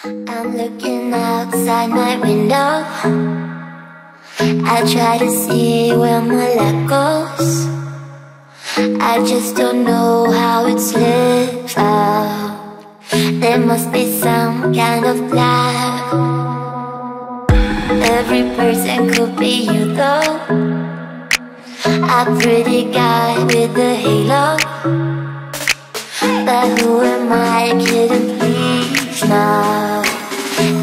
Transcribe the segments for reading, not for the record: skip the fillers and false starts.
I'm looking outside my window. I try to see where my life goes. I just don't know how it's lived out. There must be some kind of plan. Every person could be you though. A pretty guy with a halo. But who am I kidding, please now?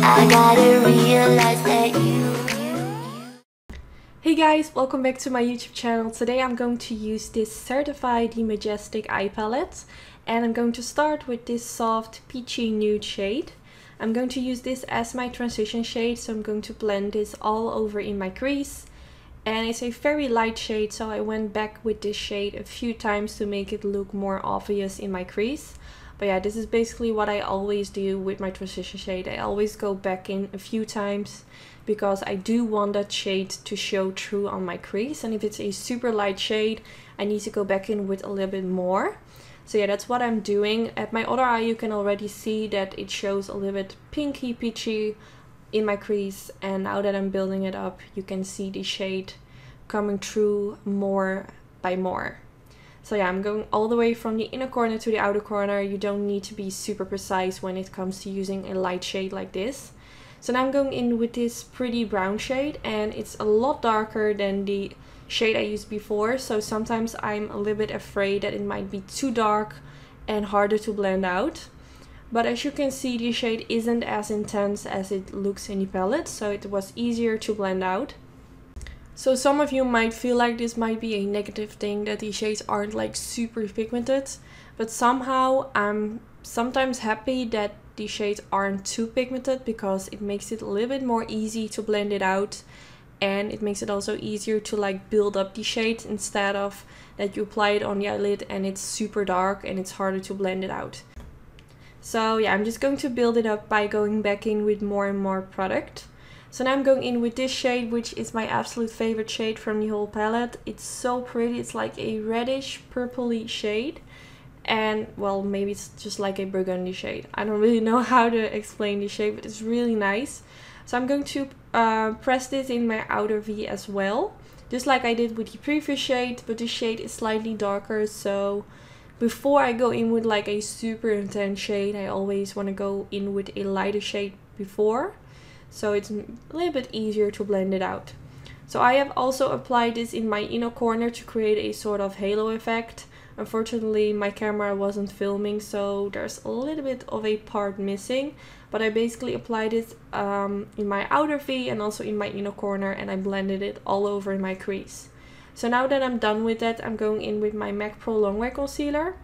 I gotta realize that you. Hey guys, welcome back to my YouTube channel. Today I'm going to use this Certified the Majestic eye palette. And I'm going to start with this soft peachy nude shade. I'm going to use this as my transition shade, so I'm going to blend this all over in my crease. And it's a very light shade, so I went back with this shade a few times to make it look more obvious in my crease. But yeah, this is basically what I always do with my transition shade. I always go back in a few times because I do want that shade to show through on my crease. And if it's a super light shade, I need to go back in with a little bit more. So yeah, that's what I'm doing. At my other eye, you can already see that it shows a little bit pinky peachy in my crease, and now that I'm building it up, you can see the shade coming through more by more. So yeah, I'm going all the way from the inner corner to the outer corner. You don't need to be super precise when it comes to using a light shade like this. So now I'm going in with this pretty brown shade, and it's a lot darker than the shade I used before. So sometimes I'm a little bit afraid that it might be too dark and harder to blend out. But as you can see, the shade isn't as intense as it looks in the palette, so it was easier to blend out. So some of you might feel like this might be a negative thing, that the shades aren't like super pigmented, but somehow I'm sometimes happy that the shades aren't too pigmented, because it makes it a little bit more easy to blend it out, and it makes it also easier to like build up the shade instead of that you apply it on the eyelid and it's super dark and it's harder to blend it out. So yeah, I'm just going to build it up by going back in with more and more product. So now I'm going in with this shade, which is my absolute favorite shade from the whole palette. It's so pretty. It's like a reddish purpley shade. And well, maybe it's just like a burgundy shade. I don't really know how to explain the shade, but it's really nice. So I'm going to press this in my outer V as well, just like I did with the previous shade, but this shade is slightly darker. So before I go in with like a super intense shade, I always want to go in with a lighter shade before, so it's a little bit easier to blend it out. So I have also applied this in my inner corner to create a sort of halo effect. Unfortunately, my camera wasn't filming, so there's a little bit of a part missing, but I basically applied it in my outer V and also in my inner corner, and I blended it all over in my crease. So now that I'm done with that, I'm going in with my MAC Pro Longwear concealer,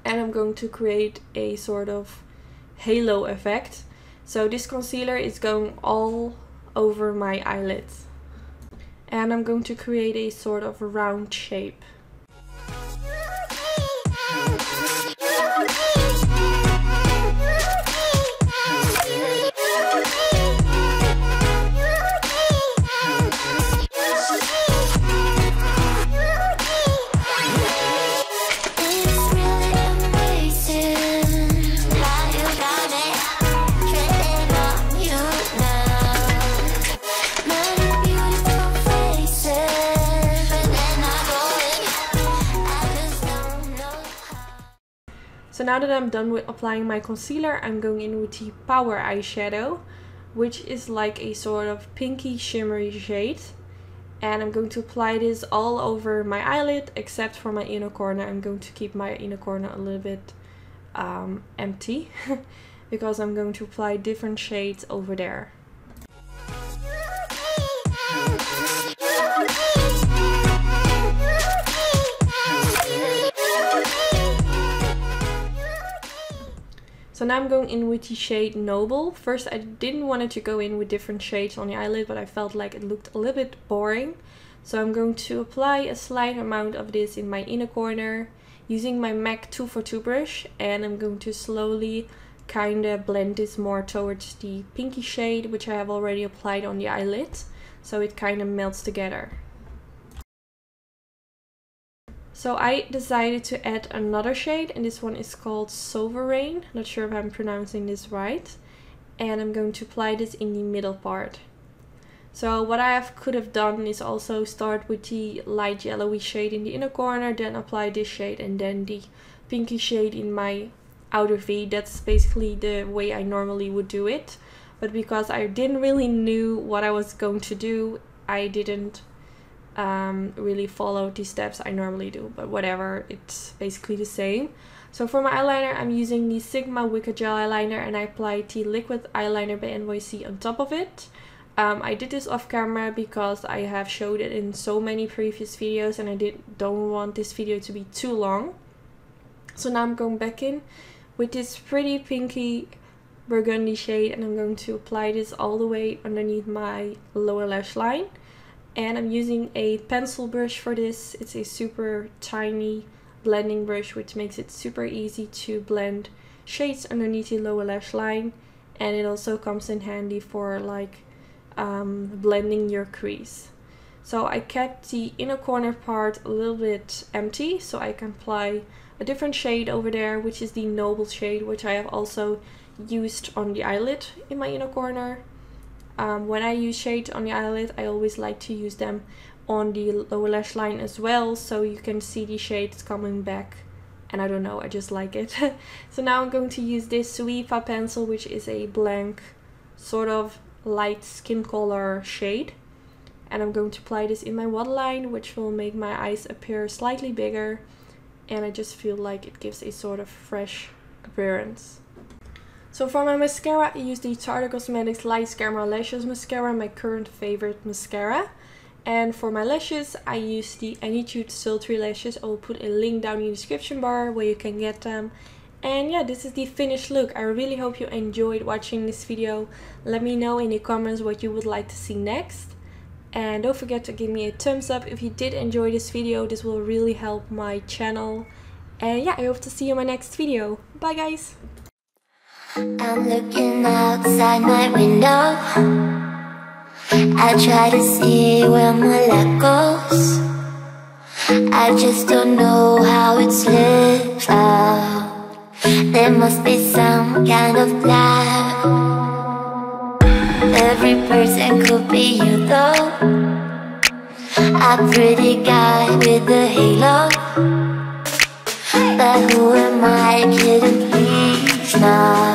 and I'm going to create a sort of halo effect. So this concealer is going all over my eyelids, and I'm going to create a sort of round shape. So now that I'm done with applying my concealer, I'm going in with the Power eyeshadow, which is like a sort of pinky shimmery shade. And I'm going to apply this all over my eyelid, except for my inner corner. I'm going to keep my inner corner a little bit empty, because I'm going to apply different shades over there. So now I'm going in with the shade Noble. First, I didn't want it to go in with different shades on the eyelid, but I felt like it looked a little bit boring. So I'm going to apply a slight amount of this in my inner corner using my MAC 242 brush, and I'm going to slowly kind of blend this more towards the pinky shade, which I have already applied on the eyelid, so it kind of melts together. So I decided to add another shade, and this one is called Sovereign. Not sure if I'm pronouncing this right. and I'm going to apply this in the middle part. So what I could have done is also start with the light yellowy shade in the inner corner, then apply this shade, and then the pinky shade in my outer V. That's basically the way I normally would do it. But because I didn't really knew what I was going to do, I didn't really follow the steps I normally do. But whatever, it's basically the same. So for my eyeliner, I'm using the Sigma Wicked Gel Eyeliner, and I applied the Liquid Eyeliner by NYC on top of it. I did this off camera because I have showed it in so many previous videos, and I don't want this video to be too long. So now I'm going back in with this pretty pinky burgundy shade, and I'm going to apply this all the way underneath my lower lash line. And I'm using a pencil brush for this. It's a super tiny blending brush, which makes it super easy to blend shades underneath the lower lash line, and it also comes in handy for like blending your crease. So I kept the inner corner part a little bit empty so I can apply a different shade over there, which is the Noble shade, which I have also used on the eyelid in my inner corner. When I use shades on the eyelid, I always like to use them on the lower lash line as well, so you can see the shades coming back, and I don't know, I just like it. So now I'm going to use this Suifa pencil, which is a blank sort of light skin color shade, and I'm going to apply this in my waterline, which will make my eyes appear slightly bigger, and I just feel like it gives a sort of fresh appearance. So for my mascara, I use the Tarte Cosmetics Light Camera Lashes Mascara, my current favorite mascara. And for my lashes, I use the Anytude Sultry Lashes. I will put a link down in the description bar where you can get them. And yeah, this is the finished look. I really hope you enjoyed watching this video. Let me know in the comments what you would like to see next. And don't forget to give me a thumbs up if you did enjoy this video. This will really help my channel. And yeah, I hope to see you in my next video. Bye guys! I'm looking outside my window. I try to see where my light goes. I just don't know how it slips out. There must be some kind of plan. Every person could be you though. A pretty guy with a halo. But who am I kidding, please now?